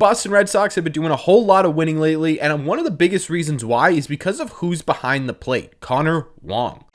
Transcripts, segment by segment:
Boston Red Sox have been doing a whole lot of winning lately, and one of the biggest reasons why is because of who's behind the plate, Connor Wong.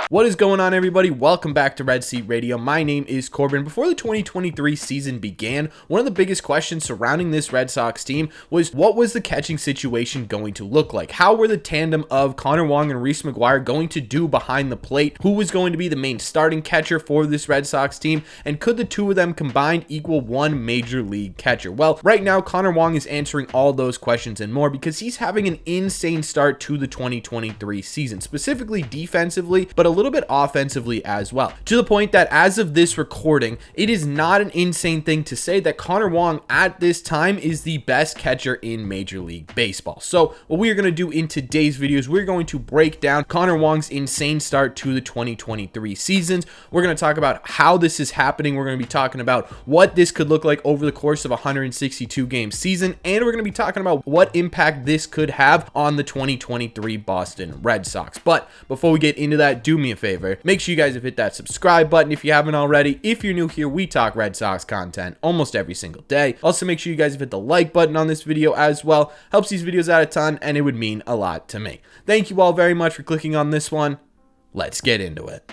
What is going on, everybody? Welcome back to Red Seat Radio. My name is Corbin. Before the 2023 season began, one of the biggest questions surrounding this Red Sox team was what was the catching situation going to look like? How were the tandem of Connor Wong and Reese McGuire going to do behind the plate? Who was going to be the main starting catcher for this Red Sox team? And could the two of them combined equal one major league catcher? Well, right now, Connor Wong is answering all those questions and more because he's having an insane start to the 2023 season, specifically defensively, but a little bit offensively as well, to the point that as of this recording, it is not an insane thing to say that Connor Wong at this time is the best catcher in Major League Baseball. So what we are going to do in today's video is we're going to break down Connor Wong's insane start to the 2023 seasons. We're going to talk about how this is happening. We're going to be talking about what this could look like over the course of a 162 game season, and we're going to be talking about what impact this could have on the 2023 Boston Red Sox. But before we get into that, do me a favor. Make sure you guys have hit that subscribe button if you haven't already. If you're new here, we talk Red Sox content almost every single day. Also, make sure you guys have hit the like button on this video as well. Helps these videos out a ton, and it would mean a lot to me. Thank you all very much for clicking on this one. Let's get into it.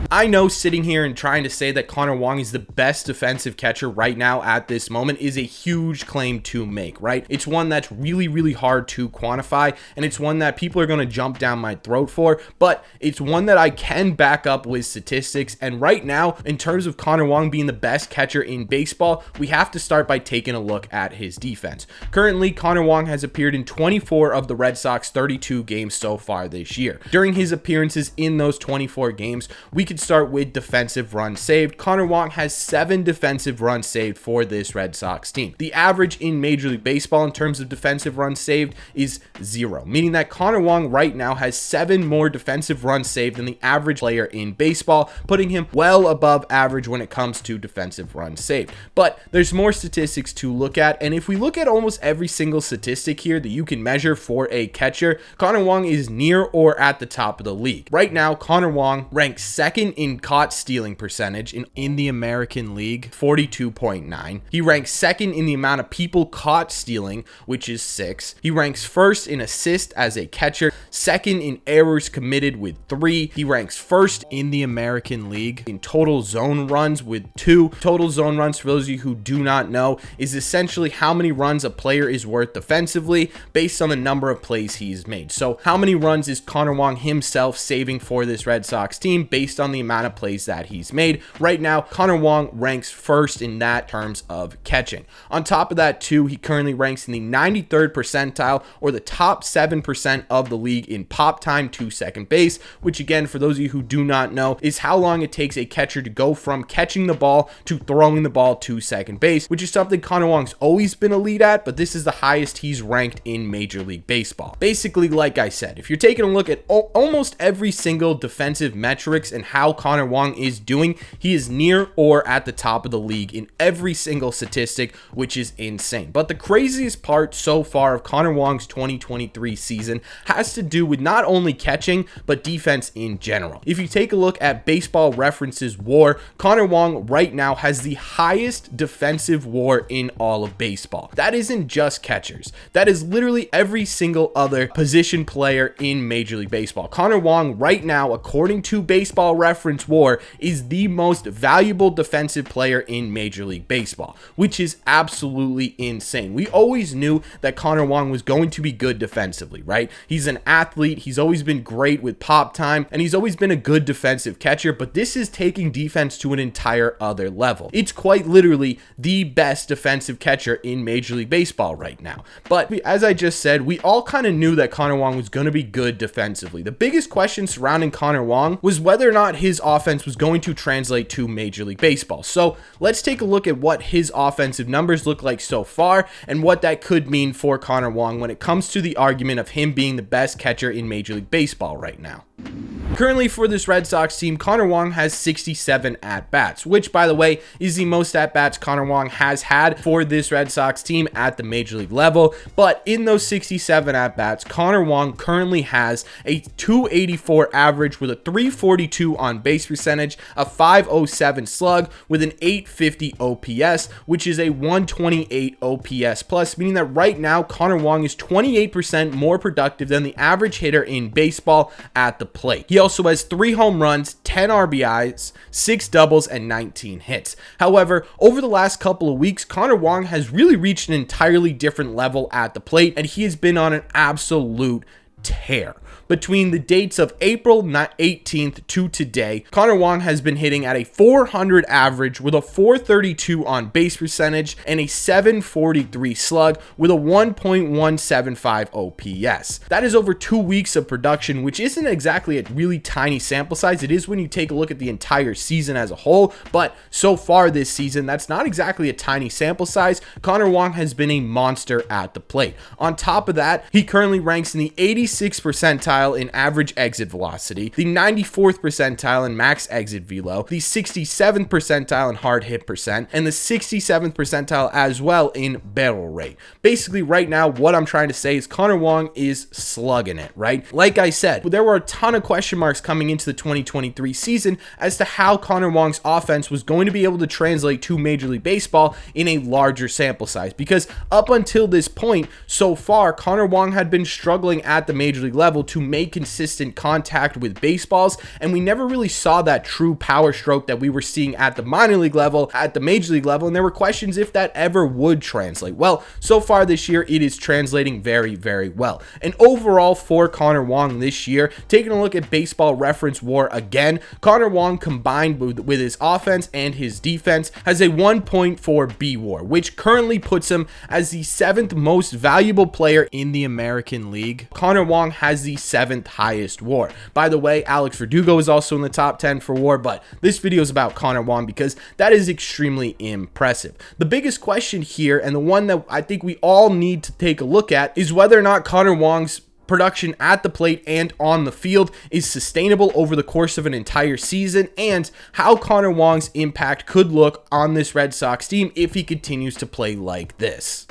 I know sitting here and trying to say that Connor Wong is the best defensive catcher right now at this moment is a huge claim to make, right? It's one that's really hard to quantify, and it's one that people are going to jump down my throat for, but it's one that I can back up with statistics. And right now, in terms of Connor Wong being the best catcher in baseball, we have to start by taking a look at his defense. Currently, Connor Wong has appeared in 24 of the Red Sox 32 games so far this year. During his appearances in those 24 games, we could start with defensive runs saved. Connor Wong has 7 defensive runs saved for this Red Sox team. The average in Major League Baseball in terms of defensive runs saved is 0, meaning that Connor Wong right now has 7 more defensive runs saved than the average player in baseball, putting him well above average when it comes to defensive runs saved. But there's more statistics to look at, and if we look at almost every single statistic here that you can measure for a catcher, Connor Wong is near or at the top of the league. Right now, Connor Wong ranks second in caught stealing percentage in the American League, 42.9. He ranks second in the amount of people caught stealing, which is 6. He ranks first in assist as a catcher, second in errors committed with 3. He ranks first in the American League in total zone runs with 2. Total zone runs, for those of you who do not know, is essentially how many runs a player is worth defensively based on the number of plays he's made. So how many runs is Connor Wong himself saving for this Red Sox team based on the amount of plays that he's made? Right now, Connor Wong ranks first in that terms of catching. On top of that too, he currently ranks in the 93rd percentile, or the top 7% of the league in pop time to second base, which again, for those of you who do not know, is how long it takes a catcher to go from catching the ball to throwing the ball to second base, which is something Connor Wong's always been elite at, but this is the highest he's ranked in Major League Baseball. Basically, like I said, if you're taking a look at almost every single defensive metrics and how Connor Wong is doing, he is near or at the top of the league in every single statistic, which is insane. But the craziest part so far of Connor Wong's 2023 season has to do with not only catching, but defense in general. If you take a look at Baseball Reference's WAR, Connor Wong right now has the highest defensive WAR in all of baseball. That isn't just catchers. That is literally every single other position player in Major League Baseball. Connor Wong right now, according to Baseball Reference WAR, is the most valuable defensive player in Major League Baseball, which is absolutely insane. We always knew that Connor Wong was going to be good defensively, right? He's an athlete. He's always been great with pop time, and he's always been a good defensive catcher, but this is taking defense to an entire other level. It's quite literally the best defensive catcher in Major League Baseball right now. But as I just said, we all kind of knew that Connor Wong was going to be good defensively. The biggest question surrounding Connor Wong was whether or not his offense was going to translate to Major League Baseball. So let's take a look at what his offensive numbers look like so far and what that could mean for Connor Wong when it comes to the argument of him being the best catcher in Major League Baseball right now. Currently for this Red Sox team, Connor Wong has 67 at-bats, which, by the way, is the most at-bats Connor Wong has had for this Red Sox team at the Major League level. But in those 67 at-bats, Connor Wong currently has a 284 average average with a 342 on base percentage, a 507 slug with an 850 OPS, which is a 128 OPS plus, meaning that right now Connor Wong is 28% more productive than the average hitter in baseball at the plate. He also has 3 home runs, 10 RBIs, 6 doubles, and 19 hits. However, over the last couple of weeks, Connor Wong has really reached an entirely different level at the plate, and he has been on an absolute tear. Between the dates of April 18th to today, Connor Wong has been hitting at a 400 average with a 432 on base percentage and a 743 slug with a 1.175 OPS. That is over 2 weeks of production, which isn't exactly a really tiny sample size. It is when you take a look at the entire season as a whole, but so far this season, that's not exactly a tiny sample size. Connor Wong has been a monster at the plate. On top of that, he currently ranks in the 86th percentile in average exit velocity, the 94th percentile in max exit velo, the 67th percentile in hard hit percent, and the 67th percentile as well in barrel rate. Basically, right now, what I'm trying to say is Connor Wong is slugging it, right? Like I said, there were a ton of question marks coming into the 2023 season as to how Connor Wong's offense was going to be able to translate to Major League Baseball in a larger sample size, because up until this point, so far, Connor Wong had been struggling at the Major League level to make consistent contact with baseballs, and we never really saw that true power stroke that we were seeing at the minor league level, at the major league level, and there were questions if that ever would translate. Well, so far this year, it is translating very, very well. And overall for Connor Wong this year, taking a look at Baseball Reference WAR again, Connor Wong combined with his offense and his defense has a 1.4 B WAR, which currently puts him as the 7th most valuable player in the American League. Connor Wong has the 7th highest WAR. By the way, Alex Verdugo is also in the top 10 for WAR, but this video is about Connor Wong because that is extremely impressive. The biggest question here, and the one that I think we all need to take a look at, is whether or not Connor Wong's production at the plate and on the field is sustainable over the course of an entire season, and how Connor Wong's impact could look on this Red Sox team if he continues to play like this.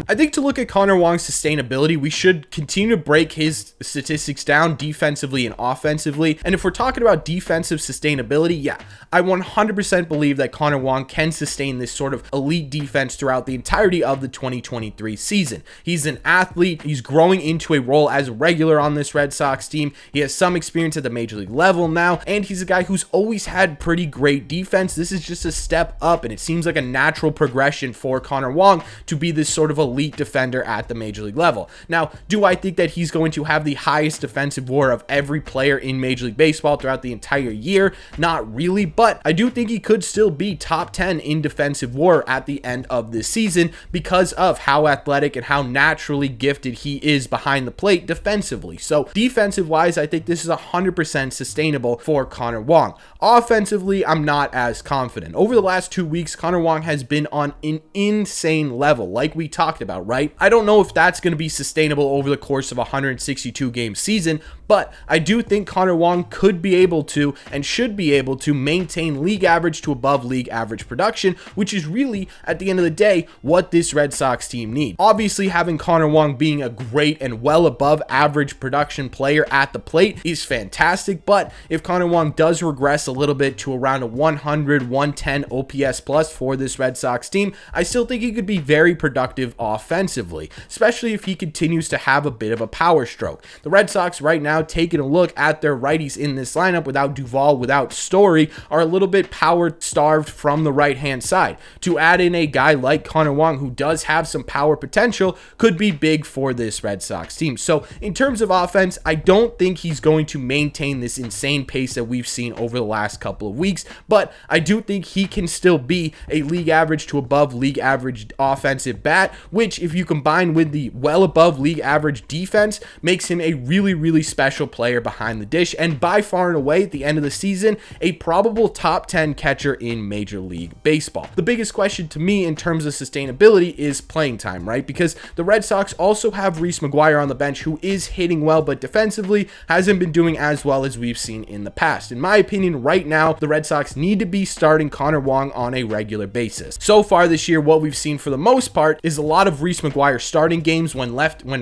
I think to look at Connor Wong's sustainability, we should continue to break his statistics down defensively and offensively. And if we're talking about defensive sustainability, yeah, I 100% believe that Connor Wong can sustain this sort of elite defense throughout the entirety of the 2023 season. He's an athlete. He's growing into a role as a regular on this Red Sox team. He has some experience at the major league level now, and he's a guy who's always had pretty great defense. This is just a step up, and it seems like a natural progression for Connor Wong to be this sort of elite defender at the major league level. Now, do I think that he's going to have the highest defensive WAR of every player in Major League Baseball throughout the entire year? Not really, but I do think he could still be top 10 in defensive WAR at the end of this season because of how athletic and how naturally gifted he is behind the plate defensively. So defensive wise, I think this is 100% sustainable for Connor Wong. Offensively, I'm not as confident. Over the last 2 weeks, Connor Wong has been on an insane level, like we talked about, right? I don't know if that's going to be sustainable over the course of a 162 game season, but I do think Connor Wong could be able to and should be able to maintain league average to above league average production, which is really, at the end of the day, what this Red Sox team needs. Obviously, having Connor Wong being a great and well above average production player at the plate is fantastic, but if Connor Wong does regress a little bit to around a 100, 110 OPS plus for this Red Sox team, I still think he could be very productive offensively, especially if he continues to have a bit of a power stroke. The Red Sox right now, taking a look at their righties in this lineup without Duvall, without Story, are a little bit power starved from the right hand side. To add in a guy like Connor Wong who does have some power potential could be big for this Red Sox team. So in terms of offense, I don't think he's going to maintain this insane pace that we've seen over the last couple of weeks, but I do think he can still be a league average to above league average offensive bat, which if you combine with the well above league average defense, makes him a really, really special player behind the dish, and by far and away at the end of the season, a probable top 10 catcher in Major League Baseball. The biggest question to me in terms of sustainability is playing time, right? Because the Red Sox also have Reese McGuire on the bench, who is hitting well, but defensively hasn't been doing as well as we've seen in the past. In my opinion, right now, the Red Sox need to be starting Connor Wong on a regular basis. So far this year, what we've seen for the most part is a lot of Reese McGuire starting games when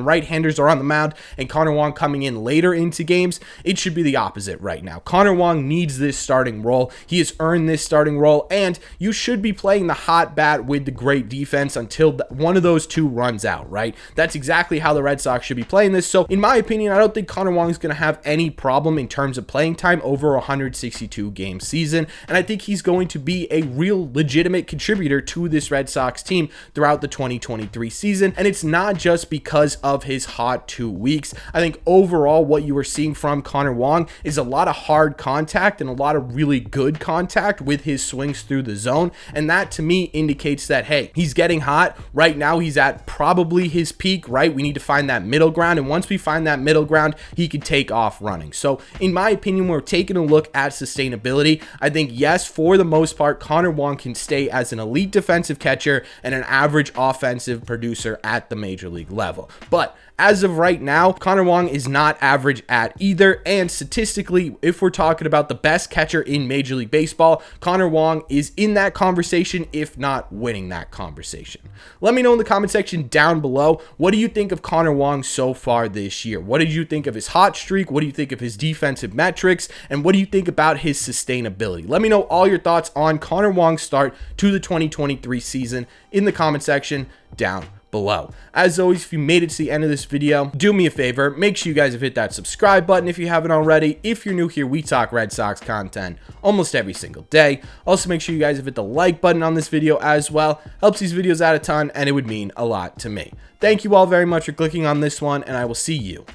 right-handers are on the mound, and Connor Wong coming in later later into games, it should be the opposite right now. Connor Wong needs this starting role. He has earned this starting role, and you should be playing the hot bat with the great defense until one of those two runs out, right? That's exactly how the Red Sox should be playing this. So in my opinion, I don't think Connor Wong is going to have any problem in terms of playing time over a 162 game season, and I think he's going to be a real legitimate contributor to this Red Sox team throughout the 2023 season. And it's not just because of his hot 2 weeks. I think overall what you are seeing from Connor Wong is a lot of hard contact and a lot of really good contact with his swings through the zone, and that to me indicates that, hey, he's getting hot. Right now he's at probably his peak, right? We need to find that middle ground, and once we find that middle ground, he can take off running. So in my opinion, we're taking a look at sustainability. I think, yes, for the most part, Connor Wong can stay as an elite defensive catcher and an average offensive producer at the major league level. But as of right now, Connor Wong is not average at either, and statistically, if we're talking about the best catcher in Major League Baseball, Connor Wong is in that conversation, if not winning that conversation. Let me know in the comment section down below, what do you think of Connor Wong so far this year? What did you think of his hot streak? What do you think of his defensive metrics? And what do you think about his sustainability? Let me know all your thoughts on Connor Wong's start to the 2023 season in the comment section down below. As always, if you made it to the end of this video, do me a favor, make sure you guys have hit that subscribe button if you haven't already. If you're new here, we talk Red Sox content almost every single day. Also, make sure you guys have hit the like button on this video as well. Helps these videos out a ton, and it would mean a lot to me. Thank you all very much for clicking on this one, and I will see you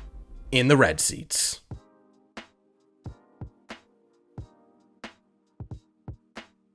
in the red seats.